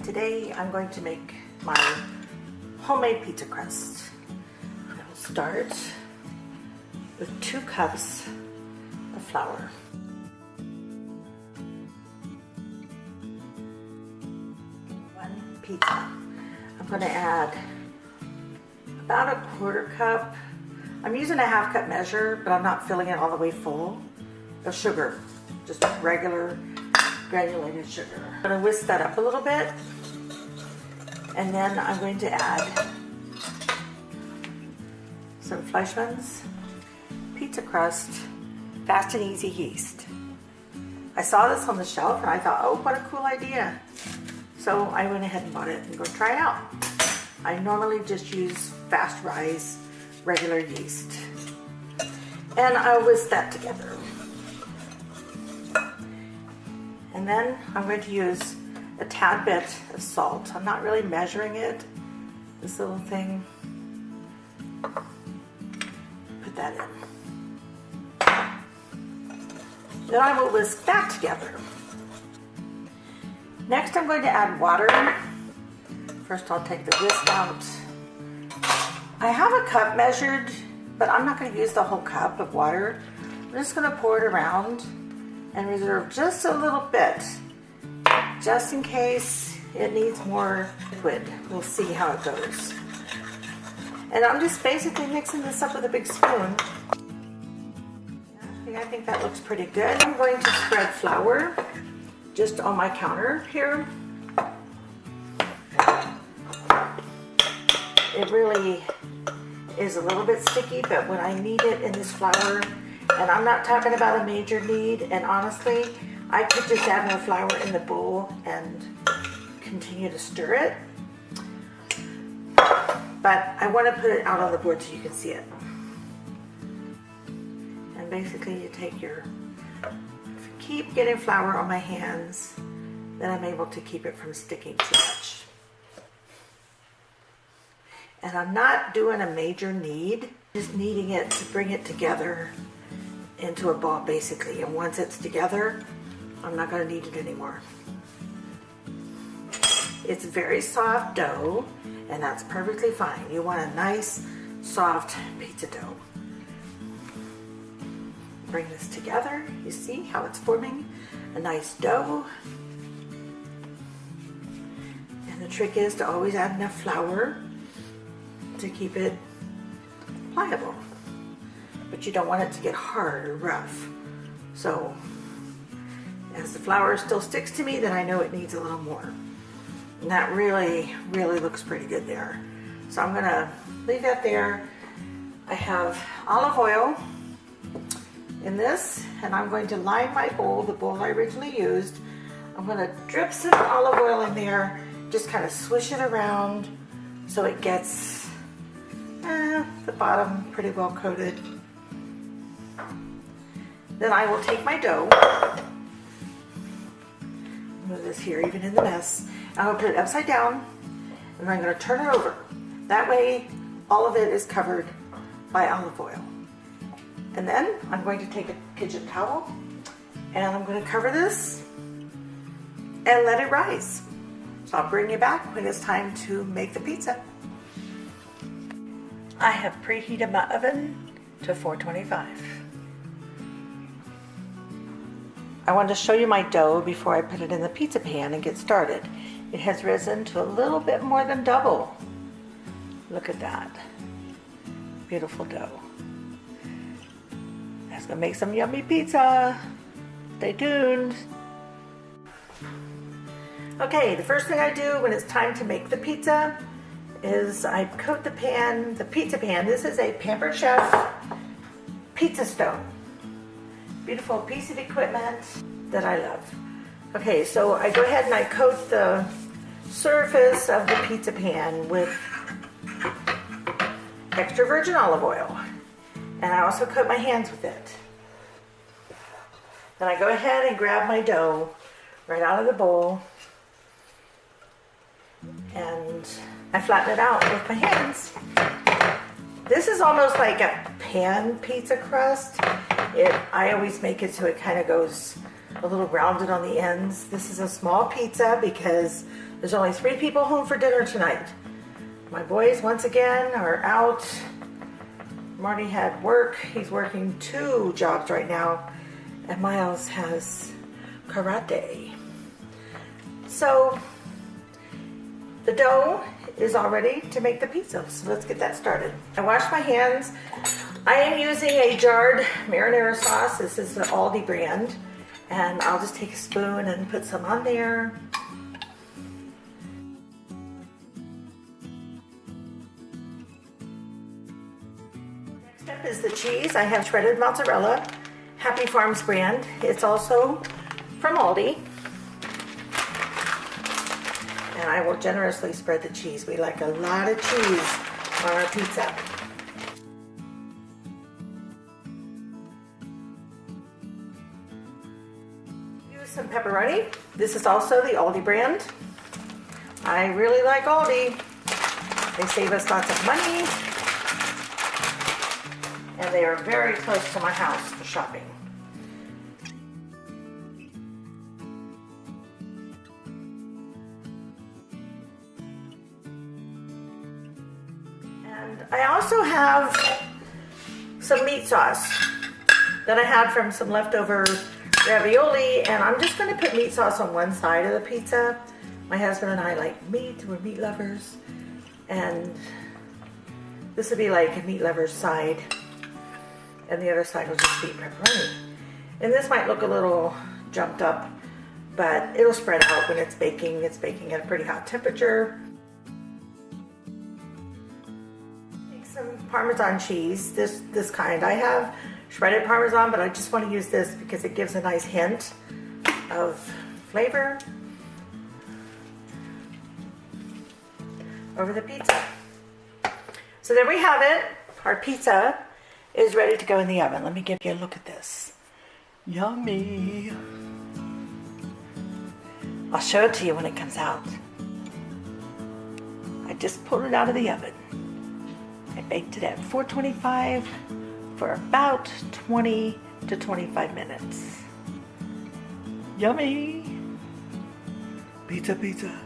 Today I'm going to make my homemade pizza crust. I will start with 2 cups of flour. One pizza. I'm going to add about a 1/4 cup. I'm using a 1/2 cup measure, but I'm not filling it all the way full of sugar, just regular granulated sugar. I'm going to whisk that up a little bit, and then I'm going to add some Fleischmann's pizza crust fast and easy yeast. I saw this on the shelf and I thought, oh, what a cool idea. So I went ahead and bought it and go try it out. I normally just use fast rise regular yeast, and I'll whisk that together. And then I'm going to use a tad bit of salt. I'm not really measuring it, this little thing. Put that in. Then I will whisk that together. Next I'm going to add water. First I'll take the whisk out. I have a cup measured, but I'm not going to use the whole cup of water. I'm just going to pour it around and reserve just a little bit, just in case it needs more liquid. We'll see how it goes. And I'm just basically mixing this up with a big spoon. I think that looks pretty good. I'm going to spread flour just on my counter here. It really is a little bit sticky, but when I knead it in this flour, and I'm not talking about a major knead, and honestly, I could just add more flour in the bowl and continue to stir it. But I want to put it out on the board so you can see it. And basically you take your, keep getting flour on my hands, then I'm able to keep it from sticking too much. And I'm not doing a major knead, just kneading it to bring it together into a ball basically, and once it's together, I'm not going to knead it anymore. It's very soft dough, and that's perfectly fine. You want a nice soft pizza dough. Bring this together. You see how it's forming a nice dough. And the trick is to always add enough flour to keep it pliable. But you don't want it to get hard or rough. So as the flour still sticks to me, then I know it needs a little more. And that really looks pretty good there. So I'm gonna leave that there. I have olive oil in this, and I'm going to line my bowl, the bowl I originally used. I'm gonna drip some olive oil in there, just kind of swish it around so it gets the bottom pretty well coated. Then I will take my dough, move this here even in the mess, I'm going to put it upside down, and I'm going to turn it over. That way all of it is covered by olive oil. And then I'm going to take a kitchen towel and I'm going to cover this and let it rise. So I'll bring you back when it's time to make the pizza. I have preheated my oven to 425. I wanted to show you my dough before I put it in the pizza pan and get started. It has risen to a little bit more than double. Look at that. Beautiful dough. That's gonna make some yummy pizza. Stay tuned. Okay, the first thing I do when it's time to make the pizza is I coat the pan, the pizza pan. This is a Pampered Chef pizza stone. Beautiful piece of equipment that I love. Okay, so I go ahead and I coat the surface of the pizza pan with extra virgin olive oil. And I also coat my hands with it. Then I go ahead and grab my dough right out of the bowl and I flatten it out with my hands. This is almost like a pan pizza crust. I always make it so it kind of goes a little rounded on the ends. This is a small pizza because there's only 3 people home for dinner tonight. My boys, once again, are out. Marty had work. He's working 2 jobs right now. And Miles has karate. So the dough is all ready to make the pizza. So let's get that started. I washed my hands. I am using a jarred marinara sauce. This is the Aldi brand. And I'll just take a spoon and put some on there. Next up is the cheese. I have shredded mozzarella, Happy Farms brand. It's also from Aldi. And I will generously spread the cheese. We like a lot of cheese on our pizza. Use some pepperoni. This is also the Aldi brand. I really like Aldi. They save us lots of money. And they are very close to my house for shopping. And I also have some meat sauce that I had from some leftover ravioli, and I'm just going to put meat sauce on one side of the pizza. My husband and I like meat. We're meat lovers, and this would be like a meat lover's side, and the other side will just be pepperoni. And this might look a little jumped up, but it'll spread out when it's baking. It's baking at a pretty hot temperature. Some Parmesan cheese, this kind. I have shredded Parmesan, but I just want to use this because it gives a nice hint of flavor over the pizza. So there we have it. Our pizza is ready to go in the oven. Let me give you a look at this. Yummy. I'll show it to you when it comes out. I just pulled it out of the oven. I baked it at 425 for about 20 to 25 minutes. Yummy! Pizza, pizza.